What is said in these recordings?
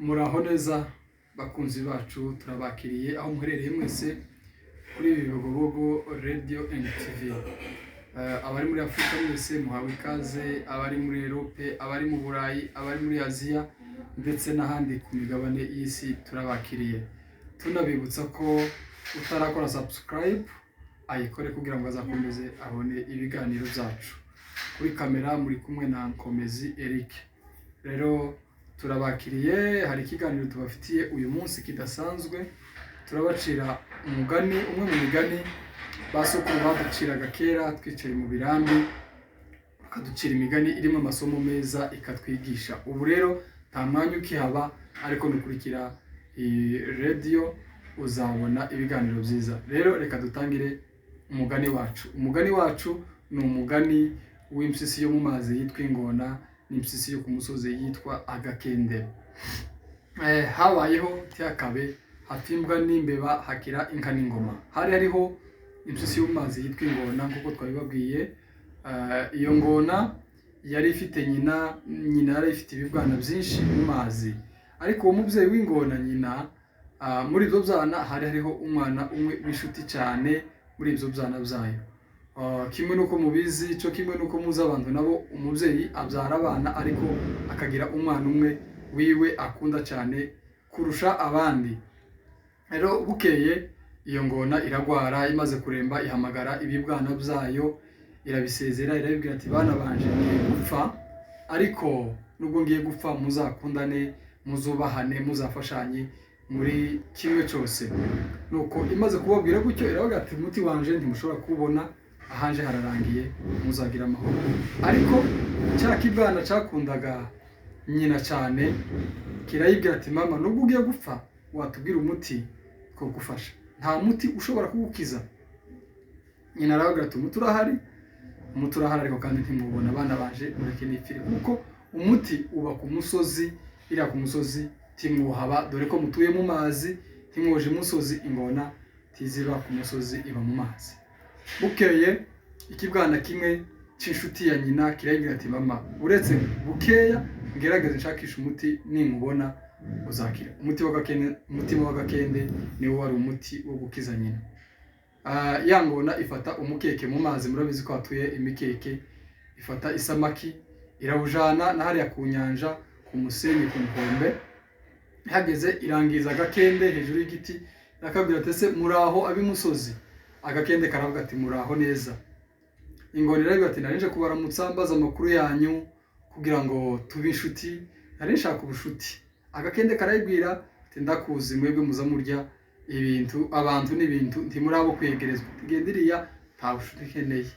Muraho neza bakunzi bacu turabakiriye aho muherereye mwese kuri Bibogobogo Radio and TV. Abari muri Afurika mwese muhawe ikaze, abari muri Europe, abari mu Burayi, abari muri Aziya ndetse n'ahandi ku migabane y'isi turabakiriye. Tunabibutsa ko utarakora subscribe ayikore kugira ngo azakomeze abone ibiganiro byacu. Kuri kamera muri kumwe na Nkomezi Eric. Rero turabakiriye, hari ikiganiro tubafitiye uyu munsi kidasanzwe. Turabacira umugani, umwe mu migani basokuru baduciraga kera twicaye mu birambi, bakaducira imigani irimo amasomo meza ikatwigisha. Ubu rero nta mwanya ukihaba, ariko nukurikira radio uzabona ibiganiro byiza. Rero reka dutangire umugani wacu. Umugani wacu ni umugani w'impyisi yo mu mazi yitwa ingona n'impyisi yo ku musozi yitwa agakende. Habayeho tyakabe hatimbwa n'imbeba hakira inka n'ingoma. Hari hariho impyisi yo mu mazi yitwa ingona nkuko twabibabwiye. Iyo ngona yari ifite nyina yari ifite ibibwana byinshi mu mazi, ariko uwo mubyeyi w'ingona nyina muri ibyo byana hari hariho umwana umwe w'inshuti cyane muri ibyo byana byayo. Kimwe nuko mubizi, cyo kimwe nuko muzi abantu nabo umubyeyi abyara abana ariko akagira umwana umwe wiwe akunda cyane kurusha abandi. Rero bukeye iyo ngona iragwara, imaze kuremba ihamagara ibibwana byayo, irabisezera, irabibwira ati bana banje ngiye gupfa, ariko nubwo ngiye gupfa muzakundane, muzubahane, muzafashanye muri kimwe cyose. Nuko imaze kubabwira gutyo iravuga ati umuti wanje ntimushobora kubona, ahanje hararangiye, muzagira amahoro. Ariko cya kibwana cyakundaga nyina cyane kirayibwira ati mama nubwo ugiye gupfa watubwira umuti ko gufasha, nta muti ushobora kugukiza. Nyina aravuga ati umuti urahari, ariko kandi ntimubona abana banje mureke nipfire, kuko umuti uba ku musozi, iriya ku musozi timwuhaba, dore ko mutuye mu mazi, timwoje umusozi, ingona tiziba ku musozi iba mu mazi. Bukeye ikibwana kimwe cy'inshuti ya nyina kirayibwira ati mama uretse bukeya ngerageze nshakisha umuti, nimubona uzakira. Umutima w'agakende niwo wari umuti wo gukiza nyina. Ya ngona ifata umukeke mu mazi, murabizi ko hatuye imikeke, ifata isamaki irawujana na hariya ku nyanja ku musenyi ku nkombe. Ihageze irangiza agakende hejuru y'igiti, nakabwira ati ese muraho abimusozi? Agakende karavuga ati muraho neza. Ingona iravuga ati narinje kubaramutsa mbaza amakuru yanyu kugira ngo tube inshuti, nari nshaka ubushuti. Agakende karayibwira ati ndakuzi mwebwe muza murya ibintu, abantu n'ibintu, ntimurabo kwegerezwa, tugendiriya nta bushuti nkeneye.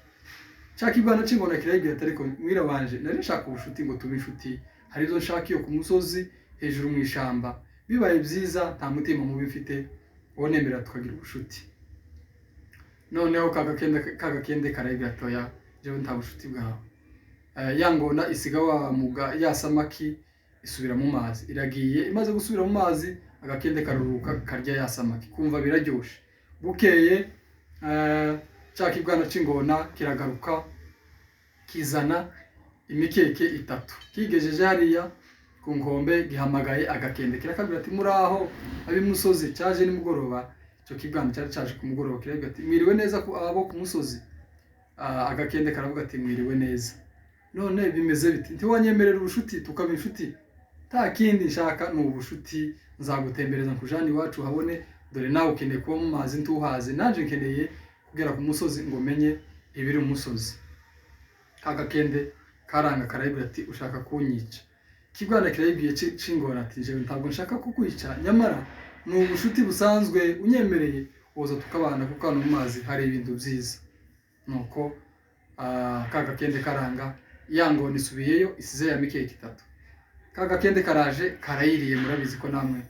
Nshaka ibwana cy'ingona kirayibwira ati ariko mwira wanje nari nshaka ubushuti ngo tube inshuti, hari izo nshaka iyo ku musozi hejuru mu ishamba, bibaye byiza nta mutima mubi mfite, wonemera tukagira ubushuti. Noneho kagakende karayibwira ati oya jewe nta bushuti bwawe. Ya ngona isiga wa muga ya samaki isubira mu mazi, iragiye, imaze gusubira mu mazi agakende karuruka karya ya samaki, kumva biraryoshe. Bukeye caka ibwana c'ingona kiragaruka kizana imikeke 3, kigejeje hariya ku nkombe gihamagaye agakende, kirakabwira ati muraho abimusozi. Cyaje nimugoroba, cyo kibwana cyari cyaje ku mugoroba, kirabwira ati mwiriwe neza ku abo ku musozi. Agakende karavuga ati mwiriwe neza, none bimeze biti? Ntiwanyemerera ubushuti tukaba inshuti? Nta kindi nshaka ni ubushuti, nzagutembereza nkujani iwacu habone, dore nawe ukeneye kuba mu mazi ntuhaze, nanje nkeneye kugera ku musozi ngo menye ibiri umusozi. Agakende karanga karayibwira ati ushaka kunyica? Kibwana kirayibwiye c'ingona ati jewe ntabwo nshaka kukwica, nyamara ni ubushuti busanzwe, unyemereye woza tukabana kuko hano mu mazi hari ibintu byiza. Nuko kagakende karanga, ya ngona isubiyeyo isize ya mikeke 3. Kagakende karaje karayiriye, murabizi ko namwe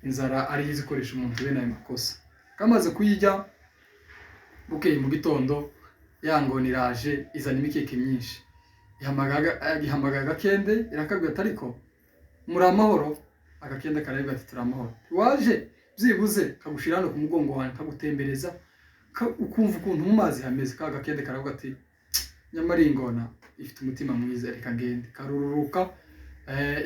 inzara ari izikoresha umuntu bene ayo makosa. Kamaze kuyijya, bukeye mu gitondo ya ngona iraje izana imikeke myinshi, ihamagaga agakende irakabwira ati ariko muri amahoro? Agakende karayibwira ati turi amahoro. Waje byibuze kagushira hano ku mugongo wanjye kagutembereza ukumva ukuntu mu mazi hameze? Kagakende karavuga ati nyamara ingona ifite umutima mwiza, reka ngende. Karururuka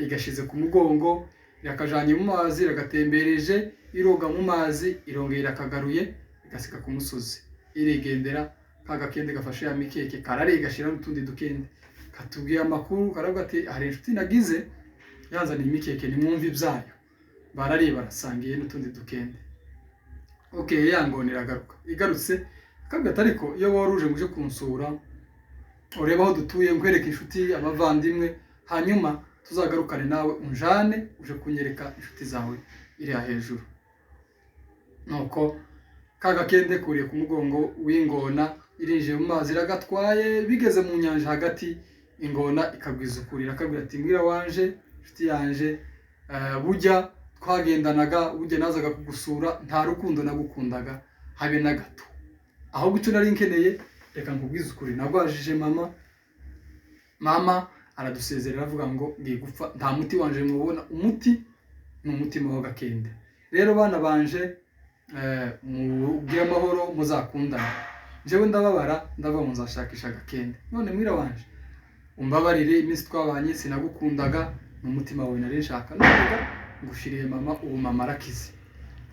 igashize ku mugongo irakajanye mu mazi iragatembereje iroga mu mazi irongera akagaruye igasiga ku musozi irigendera kagakende gafashe ya mikeke karari gashira n'utundi dukende katubwiye amakuru karavuga ati hari inshuti nagize yanzaniye imikeke ni mwumva ibyayo barari barasangiye n'utundi dukende okay yangona iragaruka igarutse kabwa ariko iyo waruje muje kunsura ureba aho dutuye nkwereka inshuti abavandimwe hanyuma tuzagarukane nawe unjane uje kunyereka inshuti zawe iri hejuru nuko kagakende kuriye ku mugongo w'ingona irinje mu mazi iragatwaye bigeze mu nyanja hagati ingona ikabwizukurira akabwira ati mbwira wanje inshuti yanje bujya twagendanaga bujya nazaga kugusura nta rukundo nagukundaga habe na gato aho gucyo nari nkeneye reka nkubwizukuri nagwajije mama aradusezerera avuga ngo ngiye gupfa nta muti wanje mubona umuti n'umutima w'agakende rero bana banje mugira amahoro muzakundana jewe ndababara ndava muzashakisha agakende none mwira wanje umbabarire iminsi twabanye sinagukundaga n'umutima wawe nari nshaka none ngushiriye mama ubu mama arakize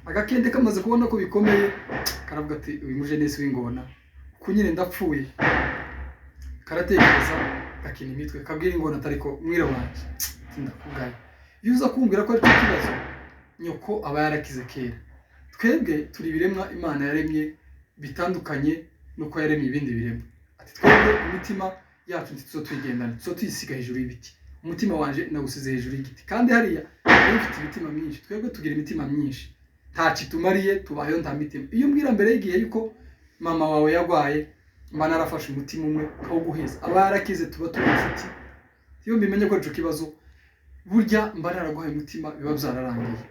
agakende kamaze kubona ko bikomeye karavuga ati uyu mujenesi w'ingona kunyine ndapfuye karatekereza gakina imitwe kabwira ingona atariko mwira wanje ndakugaye yuza kumbwira ko ari kibazo nyoko aba yarakize kera twebwe turi biremwa Imana yaremye bitandukanye nuko yaremye ibindi biremwa ati twebwe imitima yacu ntitso twigendana tso twisiga hejuru y'ibiti umutima wanje nawusize hejuru y'igiti kandi hariya ifite imitima myinshi twebwe tugira imitima myinshi ntaci tumariye tubayeho nta mitima iyo mbwira mbere y'igihe yuko mama wawe yagwaye mba narafashe umutima umwe aho guheza aba yarakize tuba turi inshuti iyo mbimenye ko ico kibazo burya mba naraguhaye umutima biba byararangiye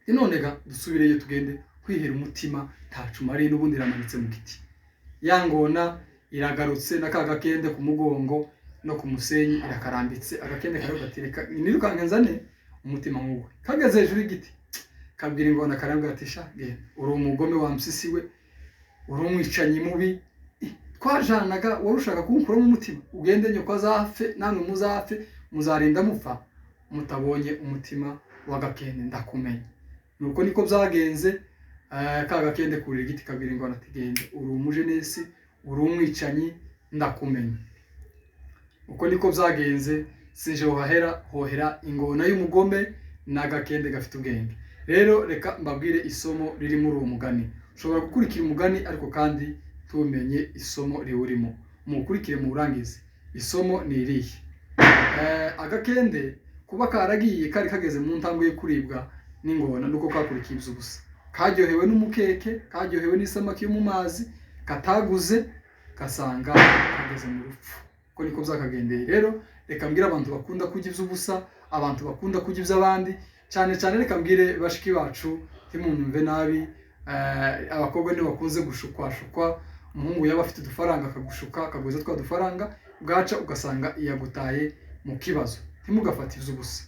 none ga dusubireyo tugende kwihera umutima ntacu mariye n'ubundi ramanitse mu giti yangona iragarutse nakagakende ku mugongo no ku musenyi irakarambitse agakende karogatireka nirukanka nzane umutima nk'uwo kageze hejuru y'igiti kabwira ingona karambwira ati sha genda uri umugome wa mpsisi we uri umwicanyi mubi twajanaga warushaka kunkura mu mutima ugende nyoko azafe namwe muzafe muzarinda mupfa mutabonye umutima w'agakende ndakumenya nuko niko byagenze kagakende kurira igiti kabwira ingona ati genda uri umujenesi uri umwicanyi ndakumenya uko niko byagenze sinje hohera ingona y'umugome n'agakende gafite ubwenge rero reka mbabwire isomo riri muri uwo mugani ushobora gukurikira umugani ariko kandi tumenye isomo riwurimo mukurikire mu burangizi isomo ni irihe agakende kuba karagiye kari kageze mu ntambwe yo kuribwa n'ingona nuko kakurikiye ubusa karyohewe n'umukeke karyohewe n'isamaki yo mu mazi kataguze kasanga kageze mu rupfu ko niko byakagendeye rero reka mbwira abantu bakunda kujya iby'ubusa abantu bakunda kujya iby'abandi cyane reka mbwire bashiki bacu ntimunumve nabi abakobwa nibo bakunze gushukwa umuhungu yaba afite udufaranga akagushuka akaguza twa dufaranga bwaca ugasanga iyagutaye mu kibazo ntimugafate iby'ubusa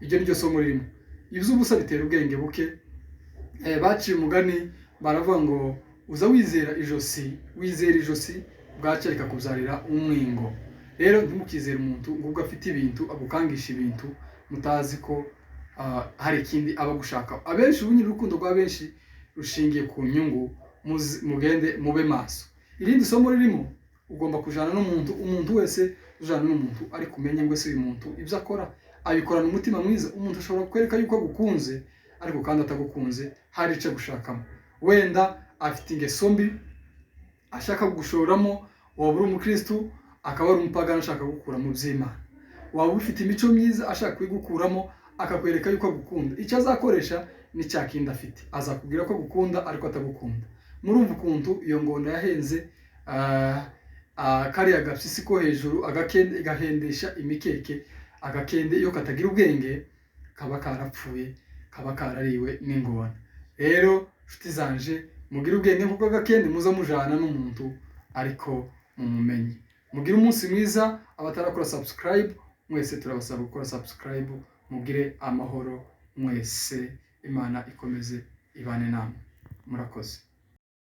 iryo niryo somo ririmo iby'ubusa bitera ubwenge buke baciye umugani baravuga ngo uza wizera ijosi bwaca rikakubyarira umwingo rero ntimukizere umuntu ngubwo afite ibintu agukangisha ibintu mutazi ko hari ikindi aba gushaka abenshi ubunyiri urukundo rwa benshi rushingiye ku nyungu mugende mube maso irindi somo ririmo ugomba kujana n'umuntu umuntu wese ujana n'umuntu ariko umenye ngo se uyu muntu ibyo akora abikorana umutima mwiza umuntu ashobora kwereka yuko agukunze ariko kandi atagukunze hari ico gushakamo wenda afite ingeso mbi ashaka gushoramo waba uri umukristo akaba ari umupagani ashaka gukura mu by'Imana waba ufite imico myiza ashaka kwigukuramo akakwereka yuko agukunda icyo azakoresha ni cyakindi afite azakubwira ko agukunda ariko atagukunda murumva ukuntu iyo ngona yahenze kariya gapsisi ko hejuru agakende igahendesha imikeke agakende iyo katagira ubwenge kaba karapfuye kaba karariwe n'ingona rero nshuti zanje mugira ubwenge kuko agakende muza mujana n'umuntu ariko mumumenye mugire umunsi mwiza abatarakora subscribe mwese turabasaba gukora subscribe mugire amahoro mwese Imana ikomeze ibane namwe murakoze